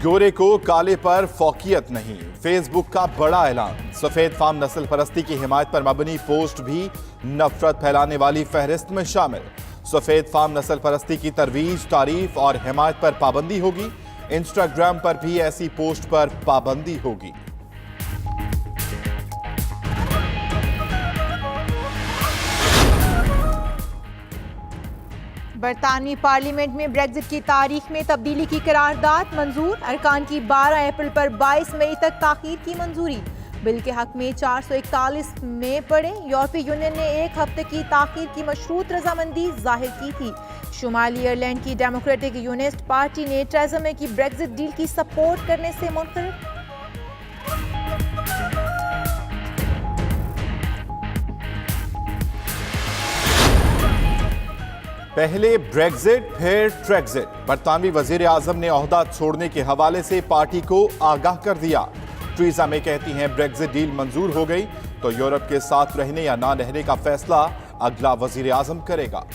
गोरे को काले पर फौकियत नहीं, फेसबुक का बड़ा ऐलान। सफेद फाम नस्ल परस्ती की हिमायत पर मबनी पोस्ट भी नफरत फैलाने वाली फहरिस्त में शामिल। सफेद फाम नस्ल परस्ती की तरवीज, तारीफ और हिमायत पर पाबंदी होगी। इंस्टाग्राम पर भी ऐसी पोस्ट पर पाबंदी होगी। बरतानवी पार्लियामेंट में ब्रेग्जिट की तारीख में तब्दीली की करारदाद मंजूर। अरकान की 12 अप्रैल पर 22 मई तक ताखीर की मंजूरी। बिल के हक में 441 में पड़े। यूरोपीय यूनियन ने एक हफ्ते की ताखीर की मशरूत रजामंदी जाहिर की थी। शुमाली आयरलैंड की डेमोक्रेटिक यूनिस्ट पार्टी ने टेरेसा मे की ब्रेग्जिट डील की सपोर्ट करने से मुनकरद। पहले ब्रेग्जिट फिर ट्रेग्जिट। बरतानवी वजीर आजम ने ओहदा छोड़ने के हवाले से पार्टी को आगाह कर दिया। टेरेसा मे कहती हैं ब्रेग्जिट डील मंजूर हो गई तो यूरोप के साथ रहने या ना रहने का फैसला अगला वजीर आजम करेगा।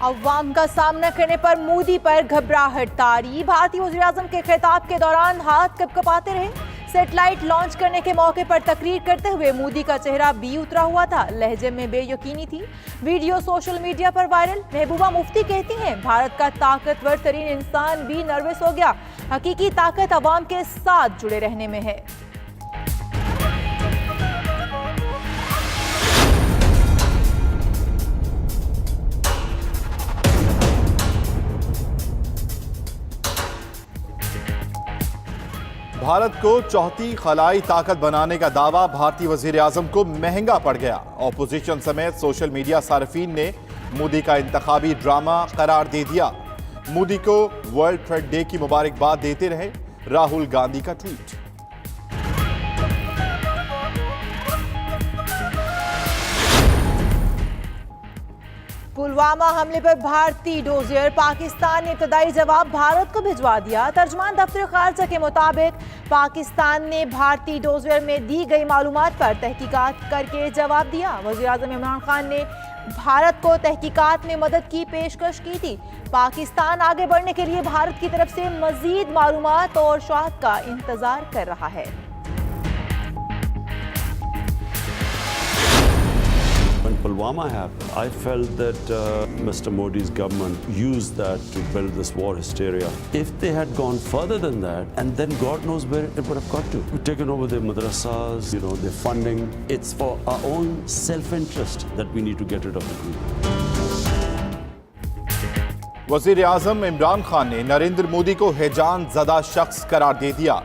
अवाम का सामना करने पर मोदी पर घबराहट तारी। भारतीय वज़ीर आज़म के खिताब के दौरान हाथ कपकपाते रहे। सैटेलाइट लॉन्च करने के मौके पर तकरीर करते हुए मोदी का चेहरा भी उतरा हुआ था। लहजे में बेयकीनी थी। वीडियो सोशल मीडिया पर वायरल। महबूबा मुफ्ती कहती हैं भारत का ताकतवर तरीन इंसान भी नर्वस हो गया। हकीकी ताकत अवाम के साथ जुड़े रहने में है। भारत को चौथी खलाई ताकत बनाने का दावा भारतीय वजीर आजम को महंगा पड़ गया। ऑपोजिशन समेत सोशल मीडिया सार्फिन ने मोदी का इंतखाबी ड्रामा करार दे दिया। मोदी को वर्ल्ड ट्रेड डे की मुबारकबाद देते रहे राहुल गांधी का ट्वीट। पुलवामा हमले पर भारतीय डोजियर। पाकिस्तान ने इब्तदाई जवाब भारत को भिजवा दिया। तर्जुमान दफ्तर खारजा के मुताबिक पाकिस्तान ने भारतीय डोजियर में दी गई मालूमात पर तहकीकात करके जवाब दिया। वज़ीर आज़म इमरान खान ने भारत को तहकीकात में मदद की पेशकश की थी। पाकिस्तान आगे बढ़ने के लिए भारत की तरफ से मजीद मालूमात और शवाहद का इंतजार कर रहा है। When Pulwama happened, I felt that Mr. Modi's government used that to build this war hysteria. If they had gone further than that, and then God knows where it would have got to. We've taken over their madrasas, their funding. It's for our own self-interest that we need to get rid of the group. वजीर आजम इमरान खान ने नरेंद्र मोदी को हैजान ज़दा शख्स करार दे दिया।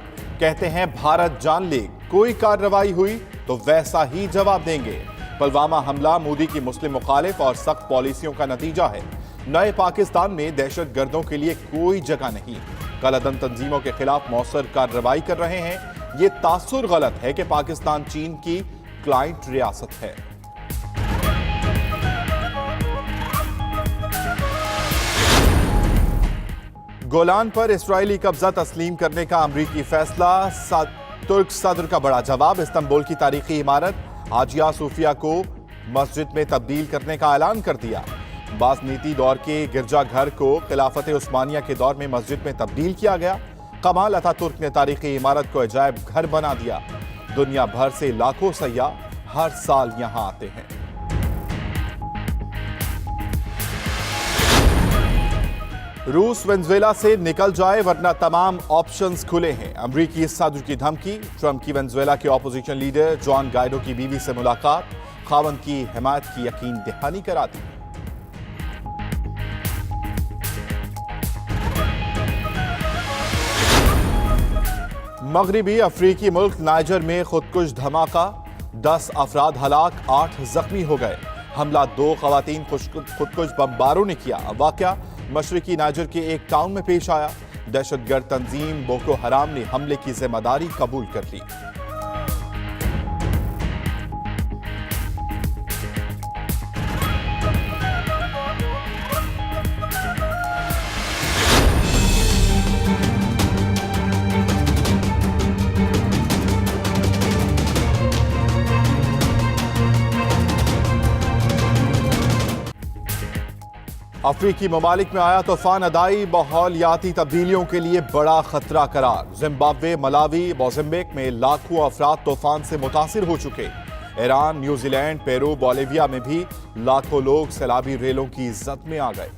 कहते हैं भारत जान ले, कोई कार्रवाई हुई तो वैसा ही जवाब देंगे। पुलवामा हमला मोदी की मुस्लिम मुखालिफ और सख्त पॉलिसियों का नतीजा है। नए पाकिस्तान में दहशत गर्दों के लिए कोई जगह नहीं। कालाधन तंजीमों के खिलाफ मौसर कार्रवाई कर रहे हैं। ये तासुर गलत है कि पाकिस्तान चीन की क्लाइंट रियासत है। गोलान पर इस्राएली कब्जा तस्लीम करने का अमरीकी फैसला। तुर्क सदर का बड़ा जवाब। इस्तांबुल की तारीखी इमारत हाजिया सूफिया को मस्जिद में तब्दील करने का ऐलान कर दिया। बाज़नीती दौर के गिरजाघर को खिलाफत उस्मानिया के दौर में मस्जिद में तब्दील किया गया। कमाल अतातुर्क ने तारीखी इमारत को अजायब घर बना दिया। दुनिया भर से लाखों सयाह हर साल यहां आते हैं। रूस वेनेजुएला से निकल जाए वरना तमाम ऑप्शंस खुले हैं। अमरीकी सदर की धमकी। ट्रंप की वेनेजुएला के ऑपोजिशन लीडर जॉन गाइडो की बीवी से मुलाकात। खावन की हिमायत की यकीन दहानी करा दी। मगरिबी अफ्रीकी मुल्क नाइजर में खुदकुश धमाका। 10 अफराद हलाक, 8 जख्मी हो गए। हमला 2 खवातीन खुदकुश बमबारों ने किया। वाकया मशरकी नाइजर के एक टाउन में पेश आया। दहशतगर्द तंजीम बोको हराम ने हमले की जिम्मेदारी कबूल कर ली। अफ्रीकी ममालिक में आया तूफान अदाई माहौलियाती तब्दीलियों के लिए बड़ा खतरा करार। जिम्बाब्वे, मलावी, मोज़ाम्बिक में लाखों अफराद तूफान से मुतासिर हो चुके। ईरान, न्यूजीलैंड, पेरू, बोलिविया में भी लाखों लोग सैलाबी रेलों की जद में आ गए।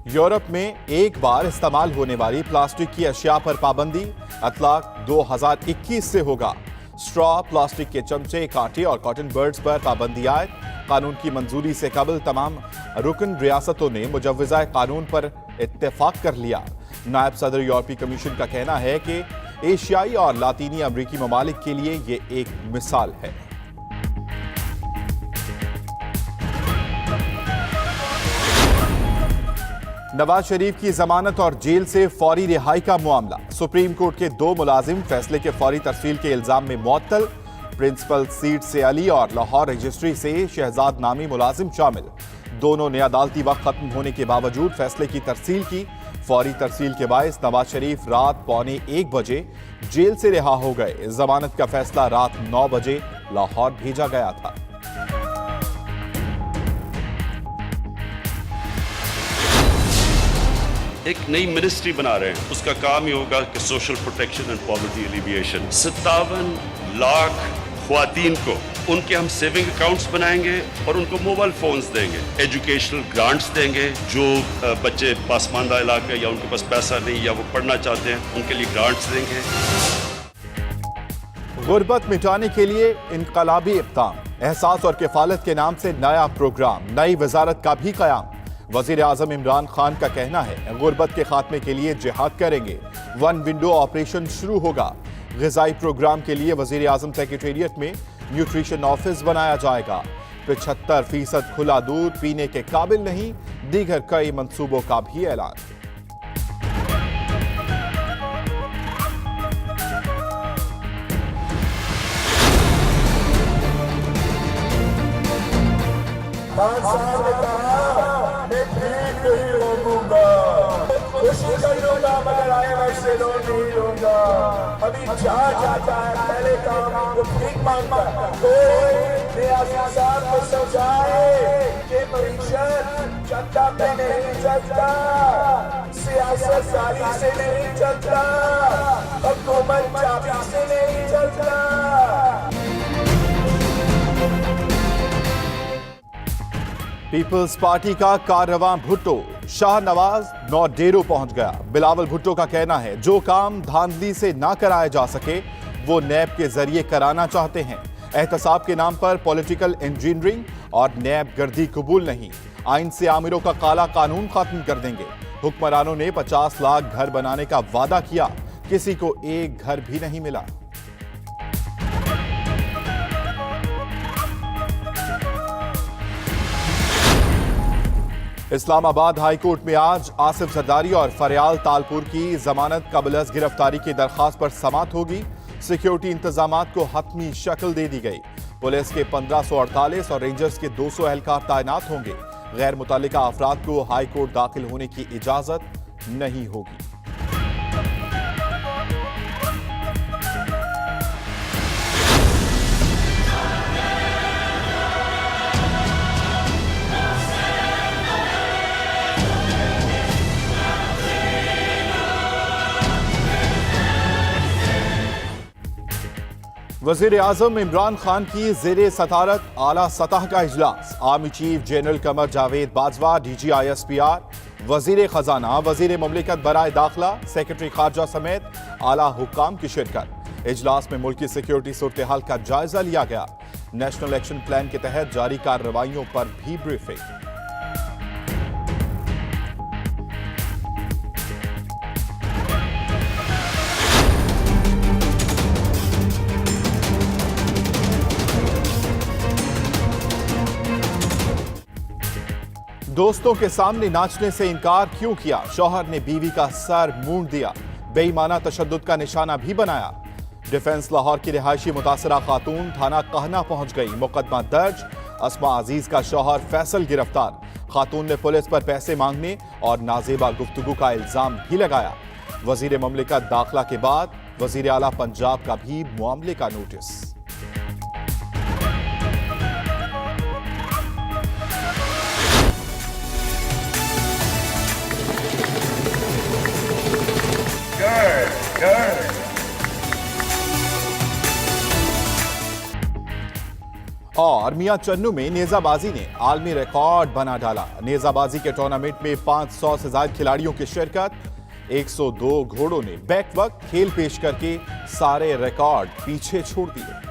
यूरोप में एक बार इस्तेमाल होने वाली प्लास्टिक की अशिया पर पाबंदी अतलाक 2021 से होगा। स्ट्रॉ, प्लास्टिक के चमचे, कांटे और कॉटन बर्ड्स पर पाबंदी आयद। कानून की मंजूरी से कबल तमाम रुकन रियासतों ने मुजव्वज़ा कानून पर इत्तेफाक कर लिया। नायब सदर यूरोपीय कमीशन का कहना है कि एशियाई और लातीनी अमरीकी ममालिक के लिए ये एक मिसाल है। नवाज शरीफ की जमानत और जेल से फौरी रिहाई का मामला। सुप्रीम कोर्ट के 2 मुलाजिम फैसले के फौरी तरसील के इल्जाम में मुअत्तल। प्रिंसिपल सीट से अली और लाहौर रजिस्ट्री से शहजाद नामी मुलाजिम शामिल। दोनों ने अदालती वक्त खत्म होने के बावजूद फैसले की तरसील की। फौरी तरसील के बायस नवाज शरीफ रात 12:45 बजे जेल से रिहा हो गए। जमानत का फैसला रात 9 बजे लाहौर भेजा गया था। एक नई मिनिस्ट्री बना रहे हैं, उसका काम ही होगा कि social protection and poverty alleviation. 57 lakh ख्वातीन को उनके हम सेविंग अकाउंट्स बनाएंगे और उनको मोबाइल फोन्स देंगे, एजुकेशनल ग्रांट्स देंगे। जो बच्चे पासमानदा इलाके या उनके पास पैसा नहीं या वो पढ़ना चाहते हैं उनके लिए ग्रांट्स देंगे। गुर्बत मिटाने के लिए इनकलाबी इक़दाम, एहसास और किफालत के नाम से नया प्रोग्राम, नई वजारत का भी कयाम। वजीर आजम इमरान खान का कहना है गुर्बत के खात्मे के लिए जिहाद करेंगे। 1 विंडो ऑपरेशन शुरू होगा। ग़िज़ाई प्रोग्राम के लिए वजीर आजम सेक्रेटेरिएट में न्यूट्रिशन ऑफिस बनाया जाएगा। 75% खुला दूध पीने के काबिल नहीं, दीगर कई मंसूबों का भी ऐलान। खुशी कर लूंगा मगर IMF से लोन नहीं लूंगा। अभी जहाँ जाता है पहले काम वो भीख मांगता है। कोई रियासत को समझाए कि मईशत जनता पे नहीं चलता, सियासत जाली से नहीं चलता, हुकूमत चाबी से नहीं चलता। पीपल्स पार्टी का कारवां भुट्टो शाहनवाज नौडेरो पहुंच गया। बिलावल भुट्टो का कहना है जो काम धांधली से ना कराया जा सके वो नैब के जरिए कराना चाहते हैं। एहतसाब के नाम पर पॉलिटिकल इंजीनियरिंग और नैब गर्दी कबूल नहीं। आइन से आमिरों का काला कानून खत्म कर देंगे। हुक्मरानों ने 50 लाख घर बनाने का वादा किया, किसी को एक घर भी नहीं मिला। इस्लामाबाद हाई कोर्ट में आज आसिफ जरदारी और फरियाल तालपुर की जमानत कबल गिरफ्तारी की दरखास्त पर समाअत होगी। सिक्योरिटी इंतजामात को हतमी शक्ल दे दी गई। पुलिस के 1548 और रेंजर्स के 200 एहलकार तैनात होंगे। गैर मुतल्लिका अफराद को हाई कोर्ट दाखिल होने की इजाजत नहीं होगी। वजीर आजम इमरान खान की जेर सदारत आला सतह का इजलास। Army chief general Qamar Javed Bajwa, DG ISPR, वजीर खजाना, वजीर ममलिकत बराए दाखिला, सेक्रेटरी खारजा समेत आला हुक्काम की शिरकत। इजलास में मुल्क की सिक्योरिटी सूरत हाल का जायजा लिया गया। नेशनल एक्शन प्लान के तहत जारी कार्रवाइयों पर भी ब्रीफिंग। दोस्तों के सामने नाचने से इनकार क्यों किया? शौहर ने बीवी का सर मूंड दिया। बेईमाना तशद्दुद का निशाना भी बनाया। डिफेंस लाहौर की रिहायशी मुतासरा खातून थाना कहना पहुंच गई। मुकदमा दर्ज। अस्मा अजीज का शौहर फैसल गिरफ्तार। खातून ने पुलिस पर पैसे मांगने और नाजेबा गुफ्तगू का इल्जाम भी लगाया। वजीर ममलिकत दाखिला के बाद वजीर आला पंजाब का भी मामले का नोटिस। और मियां चन्नू में नेजाबाजी ने आलमी रिकॉर्ड बना डाला। नेजाबाजी के टूर्नामेंट में 500 से ज्यादा खिलाड़ियों की शिरकत। 102 घोड़ों ने बैक वक्त खेल पेश करके सारे रिकॉर्ड पीछे छोड़ दिए।